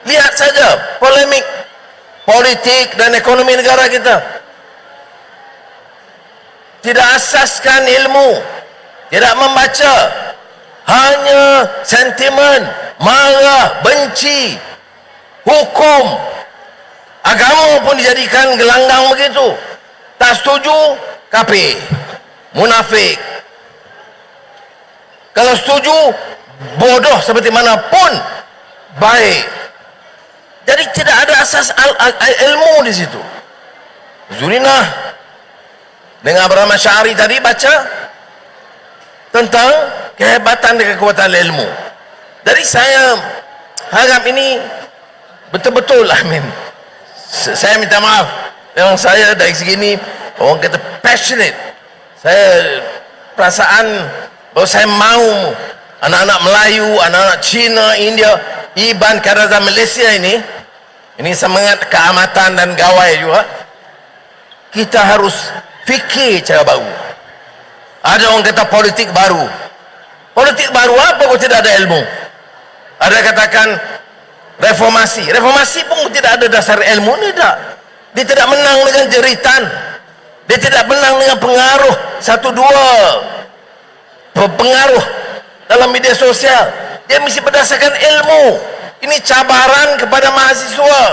Lihat saja polemik politik dan ekonomi negara kita. Tidak asaskan ilmu, tidak membaca, hanya sentimen, marah, benci, hukum. Agama pun dijadikan gelanggang begitu. Tak setuju, kafir, munafik. Kalau setuju, bodoh seperti mana pun baik. Jadi tidak ada asas ilmu di situ. Zurinah dengan Abraham Asy'ari tadi baca tentang kehebatan dan kekuatan ilmu. Jadi saya harap ini betul-betul, amin. Saya minta maaf, memang saya dari segini orang kata passionate. Saya perasaan bahawa saya mahu anak-anak Melayu, anak-anak Cina, India, Iban, Karazan, Malaysia ini semangat keamatan dan gawai juga. Kita harus fikir cara baru. Ada orang kata politik baru. Politik baru apa kalau tidak ada ilmu? Ada katakan reformasi. Reformasi pun tidak ada dasar ilmu, tidak. Dia tidak menang dengan jeritan. Dia tidak menang dengan pengaruh satu dua pengaruh dalam media sosial. Dia mesti berdasarkan ilmu. Ini cabaran kepada mahasiswa,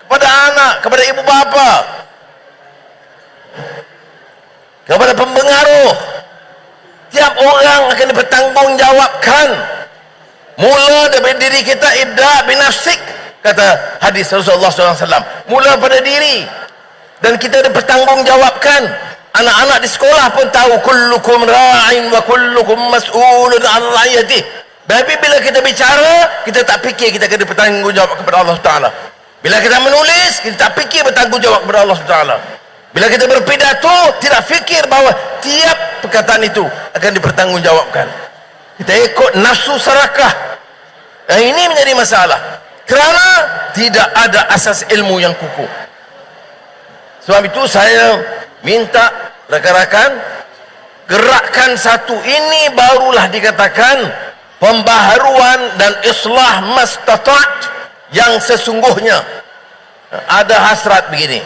kepada anak, kepada ibu bapa, kepada pempengaruh. Tiap orang akan dipertanggungjawabkan. Mula daripada diri kita, ibda' binafsik, kata hadis Rasulullah SAW. Mula pada diri, dan kita dipertanggungjawabkan. Anak-anak di sekolah pun tahu, kullukum ra'in wa kullukum mas'ulun an ra'iyatih. Tapi bila kita bicara, kita tak fikir kita akan bertanggungjawab kepada Allah Ta'ala. Bila kita menulis, kita tak fikir bertanggungjawab kepada Allah Ta'ala. Bila kita berpidato, tidak fikir bahawa tiap perkataan itu akan dipertanggungjawabkan. Kita ikut nafsu serakah. Ini menjadi masalah, kerana tidak ada asas ilmu yang kukuh. Sebab itu saya minta rakan-rakan gerakkan satu ini, barulah dikatakan pembaharuan dan islah mastata' yang sesungguhnya. Ada hasrat begini.